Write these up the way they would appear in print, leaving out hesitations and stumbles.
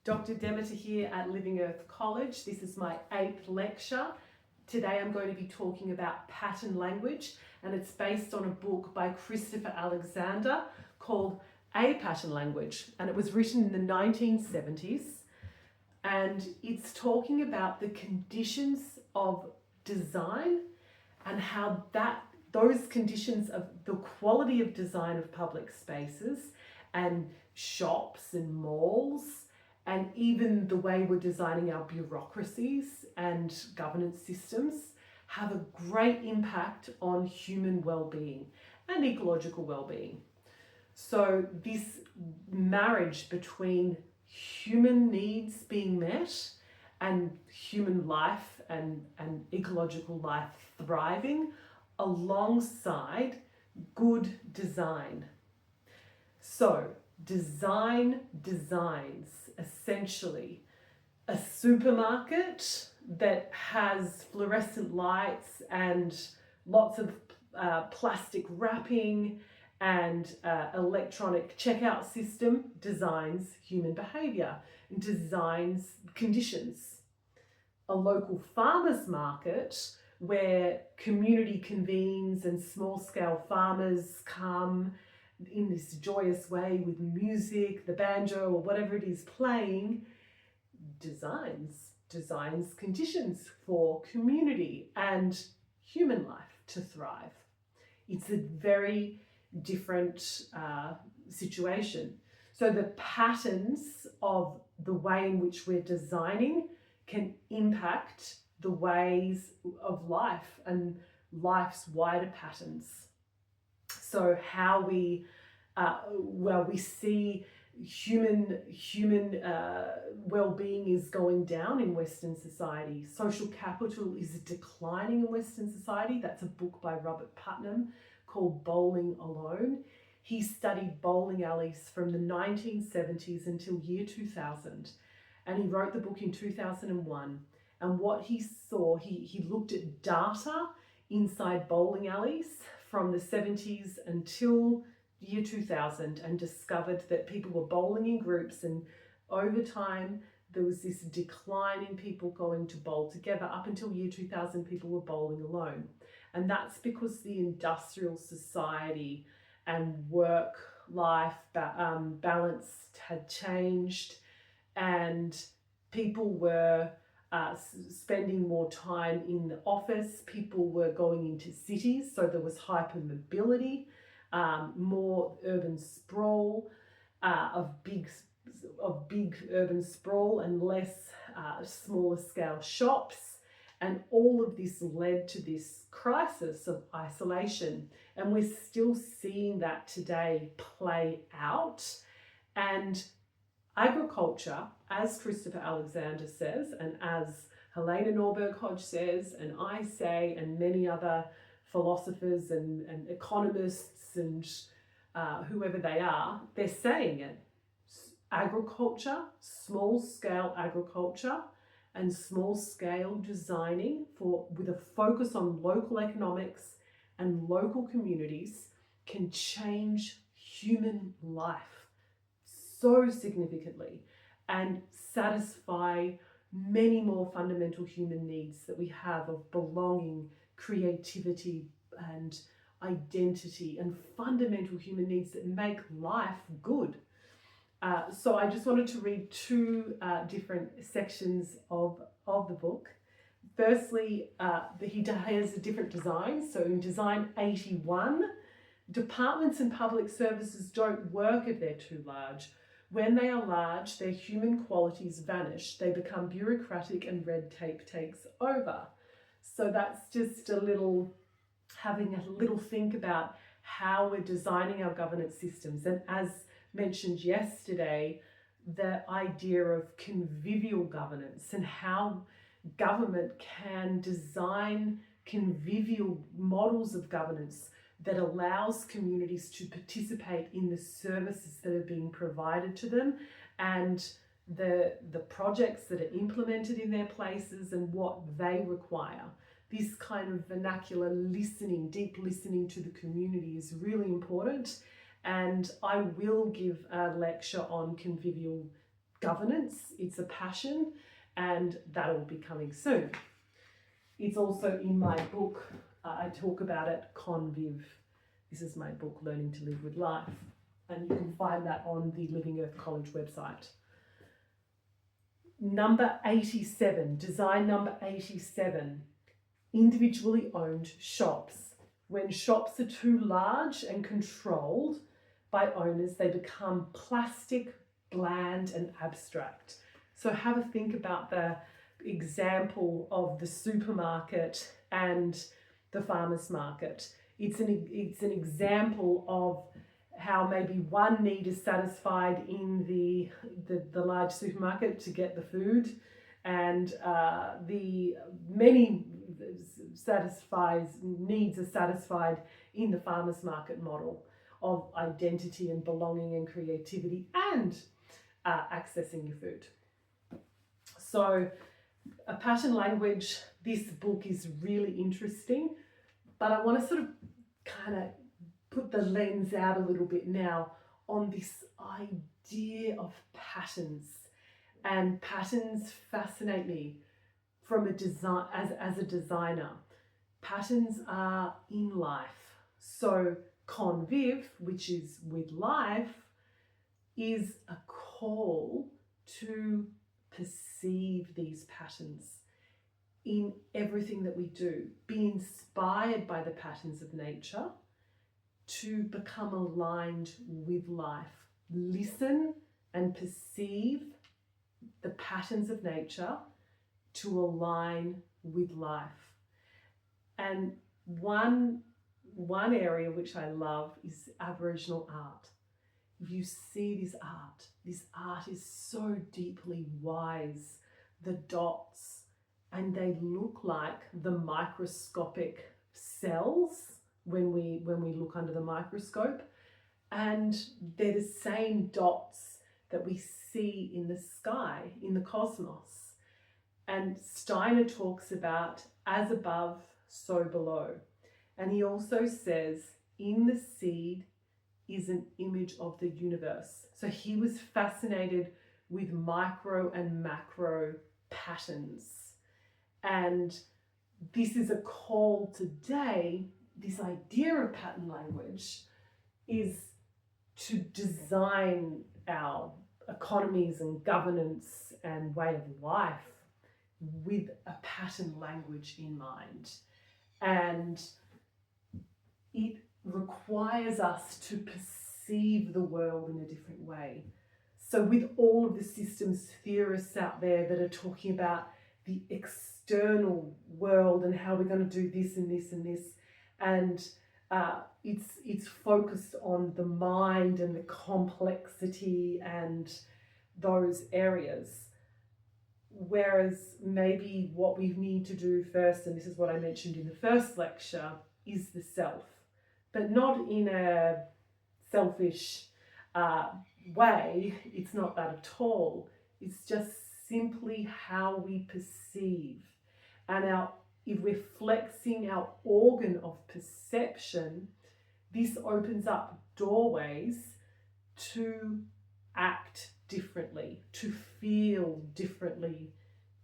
Dr. Demeter here at Living Earth College. This is my 8th lecture. Today I'm going to be talking about pattern language, and it's based on a book by Christopher Alexander called A Pattern Language, and it was written in the 1970s, and it's talking about the conditions of design and how those conditions of the quality of design of public spaces and shops and malls, and even the way we're designing our bureaucracies and governance systems have a great impact on human well-being and ecological well-being. So this marriage between human needs being met and human life and ecological life thriving alongside good design. So design designs essentially a supermarket that has fluorescent lights and lots of plastic wrapping and electronic checkout system designs human behaviour and designs conditions. A local farmers market where community convenes and small-scale farmers come in this joyous way with music, the banjo or whatever it is playing, designs conditions for community and human life to thrive. It's a very different situation. So the patterns of the way in which we're designing can impact the ways of life and life's wider patterns. So how we see human well-being is going down in Western society. Social capital is declining in Western society. That's a book by Robert Putnam called Bowling Alone. He studied bowling alleys from the 1970s until year 2000, and he wrote the book in 2001. And what he saw, he looked at data inside bowling alleys from the 70s until year 2000 and discovered that people were bowling in groups, and over time there was this decline in people going to bowl together. Up until year 2000 people were bowling alone, and that's because the industrial society and work-life balance had changed, and people were spending more time in the office. People were going into cities, so there was hypermobility, more urban sprawl, of big urban sprawl, and less smaller scale shops, and all of this led to this crisis of isolation, and we're still seeing that today play out. And agriculture, as Christopher Alexander says, and as Helena Norberg-Hodge says, and I say, and many other philosophers and economists and whoever they are, they're saying it. Agriculture, small-scale agriculture and small-scale designing with a focus on local economics and local communities can change human life so significantly and satisfy many more fundamental human needs that we have of belonging, creativity and identity, and fundamental human needs that make life good. So I just wanted to read two different sections of the book. Firstly, he has a different design. So in design 81, departments and public services don't work if they're too large. When they are large, their human qualities vanish. They become bureaucratic and red tape takes over. So that's just having a little think about how we're designing our governance systems. And as mentioned yesterday, the idea of convivial governance and how government can design convivial models of governance that allows communities to participate in the services that are being provided to them and the projects that are implemented in their places and what they require. This kind of vernacular listening, deep listening to the community is really important. And I will give a lecture on convivial governance, it's a passion, and that'll be coming soon. It's also in my book, I talk about it, Con Viv. This is my book, Learning to Live with Life, and you can find that on the Living Earth College website. Number 87, design number 87, individually owned shops. When shops are too large and controlled by owners, they become plastic, bland and abstract. So have a think about the example of the supermarket and the farmer's market. It's an example of how maybe one need is satisfied in the large supermarket to get the food, and the many needs are satisfied in the farmer's market model of identity and belonging and creativity and accessing your food. So a pattern language, this book is really interesting, but I want to sort of kind of put the lens out a little bit now on this idea of patterns. And patterns fascinate me from a design as a designer. Patterns are in life. So Con Viv, which is with life, is a call to perceive these patterns in everything that we do. Be inspired by the patterns of nature to become aligned with life. Listen and perceive the patterns of nature to align with life. And one area which I love is Aboriginal art. If you see this art is so deeply wise. The dots, and they look like the microscopic cells when we look under the microscope, and they're the same dots that we see in the sky, in the cosmos. And Steiner talks about as above, so below. And he also says, in the seed is an image of the universe. So he was fascinated with micro and macro patterns. And this is a call today, this idea of pattern language is to design our economies and governance and way of life with a pattern language in mind. And it requires us to perceive the world in a different way. So with all of the systems theorists out there that are talking about the external world and how we're going to do this and this and this, and it's focused on the mind and the complexity and those areas. Whereas maybe what we need to do first, and this is what I mentioned in the first lecture, is the self, but not in a selfish way. It's not that at all. It's just simply how we perceive. And if we're flexing our organ of perception, this opens up doorways to act differently, to feel differently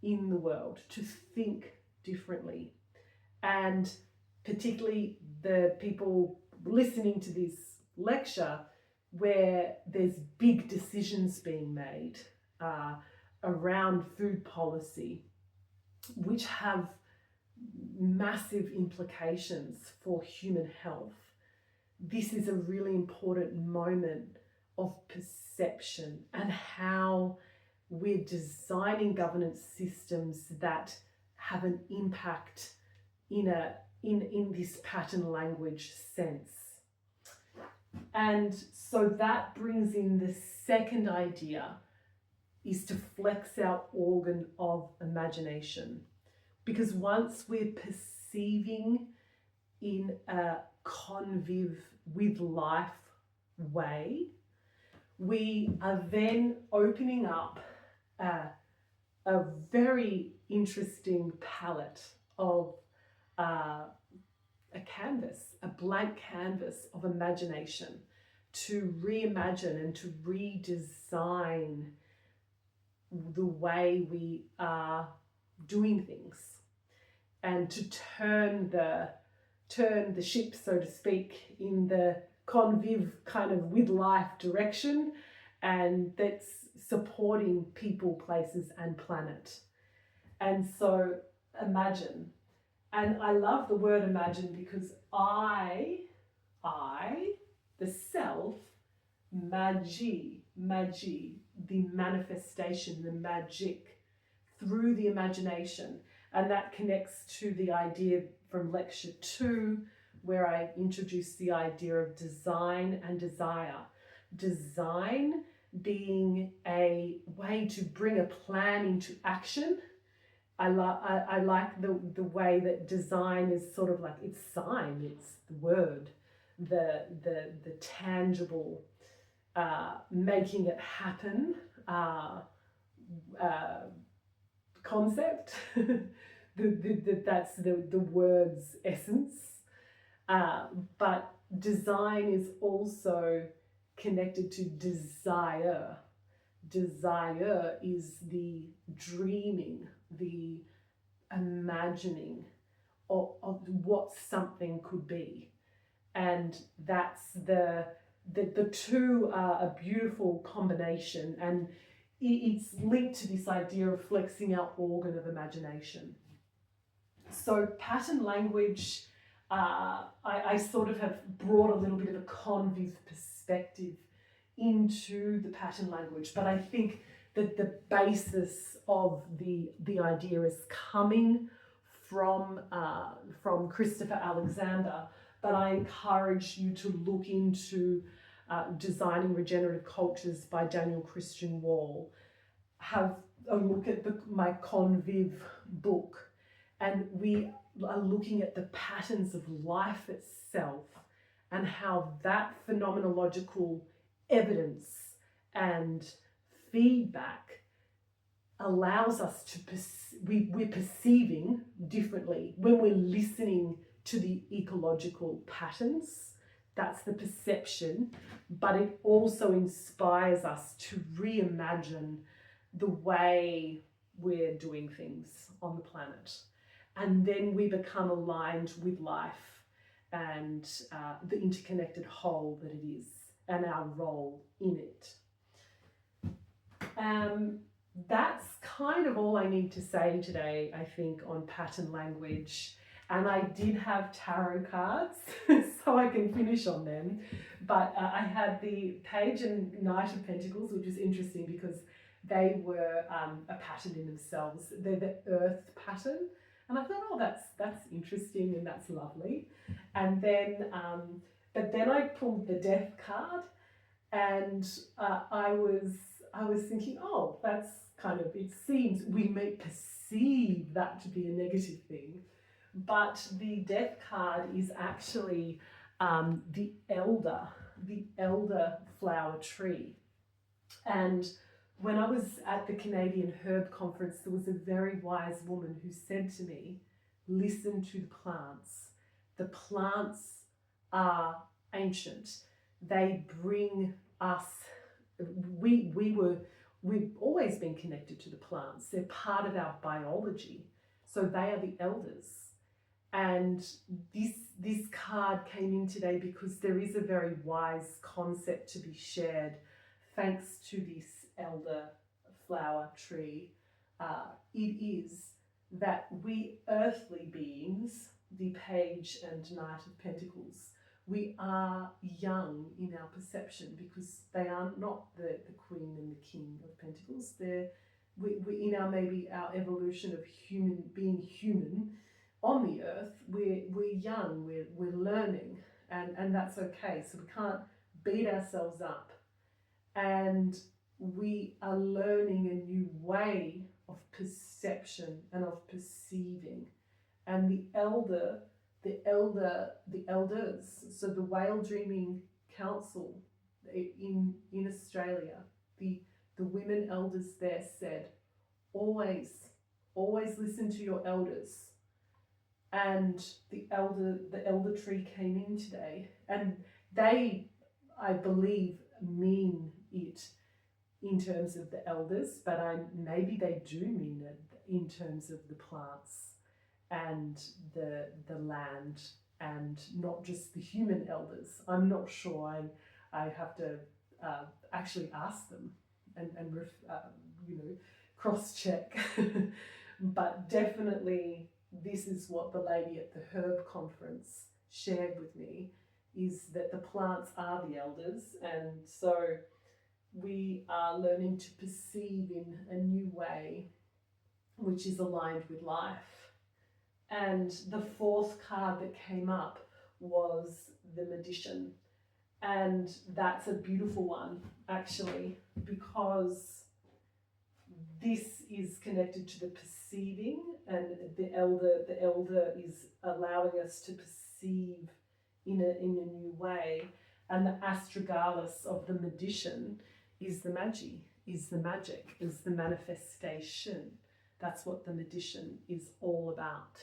in the world, to think differently. And particularly the people listening to this lecture where there's big decisions being made around food policy, which have massive implications for human health. This is a really important moment of perception and how we're designing governance systems that have an impact in this pattern language sense. And so that brings in the second idea, is to flex our organ of imagination. Because once we're perceiving in a conviv with life way, we are then opening up a very interesting palette of a canvas, a blank canvas of imagination to reimagine and to redesign the way we are doing things, and to turn the ship, so to speak, in the Con Viv kind of with life direction, and that's supporting people, places, and planet. And so imagine, and I love the word imagine because I, the self, magi, the manifestation, the magic through the imagination. And that connects to the idea from lecture 2, where I introduced the idea of design and desire. Design being a way to bring a plan into action. I like the way that design is sort of like, it's sign, it's the word, the tangible, making it happen concept. That's the word's essence. But design is also connected to desire. Desire is the dreaming, the imagining of what something could be. And that's the two are a beautiful combination, and it's linked to this idea of flexing our organ of imagination. So pattern language, I sort of have brought a little bit of a Con Viv perspective into the pattern language, but I think that the basis of the idea is coming from Christopher Alexander, but I encourage you to look into Designing Regenerative Cultures by Daniel Christian Wall. Have a look at my Con Viv book, and we are looking at the patterns of life itself and how that phenomenological evidence and feedback allows us to we're perceiving differently when we're listening to the ecological patterns. That's the perception, but it also inspires us to reimagine the way we're doing things on the planet. And then we become aligned with life and the interconnected whole that it is and our role in it. That's kind of all I need to say today, I think, on pattern language. And I did have tarot cards, so I can finish on them. But I had the Page and Knight of Pentacles, which is interesting because they were a pattern in themselves. They're the Earth pattern. And I thought, oh, that's interesting and that's lovely. And then, but then I pulled the Death card, and I was thinking, oh, that's kind of, it seems we may perceive that to be a negative thing, but the Death card is actually the elder flower tree. And when I was at the Canadian Herb Conference, there was a very wise woman who said to me, listen to the plants. The plants are ancient. They bring us, we've always been connected to the plants. They're part of our biology. So they are the elders. And this card came in today because there is a very wise concept to be shared thanks to this elder flower tree. It is that we earthly beings, the Page and Knight of Pentacles, we are young in our perception because they are not the Queen and the King of Pentacles. We in our maybe our evolution of being human on the earth, we're young, we're learning, and that's okay. So we can't beat ourselves up. And we are learning a new way of perception and of perceiving. And the elders, so the Whale Dreaming Council in Australia, the women elders there said, always listen to your elders. And the elder tree came in today, and they, I believe, mean it in terms of the elders, but maybe they do mean it in terms of the plants and the land, and not just the human elders. I'm not sure. I have to actually ask them and cross-check. But definitely this is what the lady at the herb conference shared with me, is that the plants are the elders, and so we are learning to perceive in a new way which is aligned with life. And the fourth card that came up was the magician. And that's a beautiful one, actually, because this is connected to the perceiving, and the elder is allowing us to perceive in a new way. And the astragalus of the magician is the magi, is the magic, is the manifestation. That's what the magician is all about.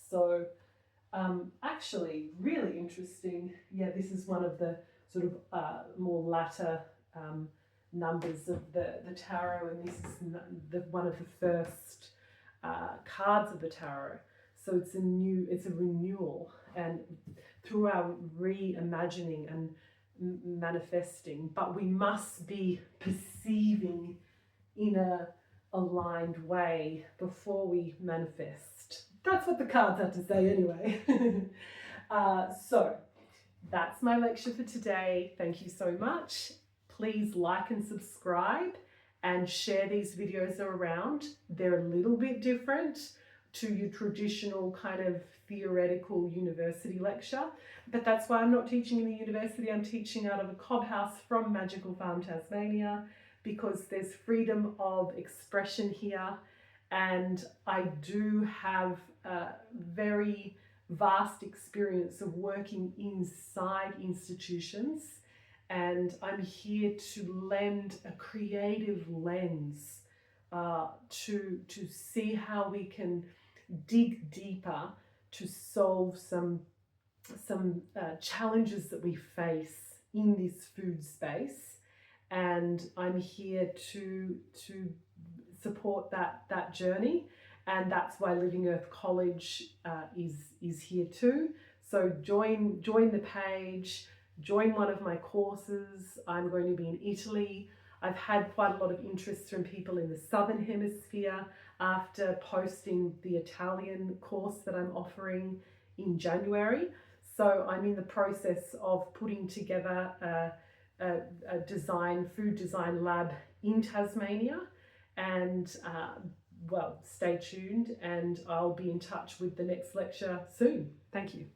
So actually really interesting. Yeah, this is one of the sort of more latter numbers of the tarot, and this is one of the first cards of the tarot. So it's a renewal, and through our reimagining and manifesting, but we must be perceiving in a aligned way before we manifest. That's what the cards had to say anyway. So that's my lecture for today. Thank you so much. Please like and subscribe and share these videos around. They're a little bit different to your traditional kind of theoretical university lecture, but that's why I'm not teaching in the university. I'm teaching out of a cob house from Magical Farm, Tasmania, because there's freedom of expression here, and I do have a very vast experience of working inside institutions, and I'm here to lend a creative lens to see how we can dig deeper to solve some challenges that we face in this food space. And I'm here to support that journey, and that's why Living Earth College is here too. So join the page, join one of my courses. I'm going to be in Italy. I've had quite a lot of interest from people in the Southern Hemisphere after posting the Italian course that I'm offering in January. So I'm in the process of putting together a food design lab in Tasmania, and well, stay tuned, and I'll be in touch with the next lecture soon. Thank you.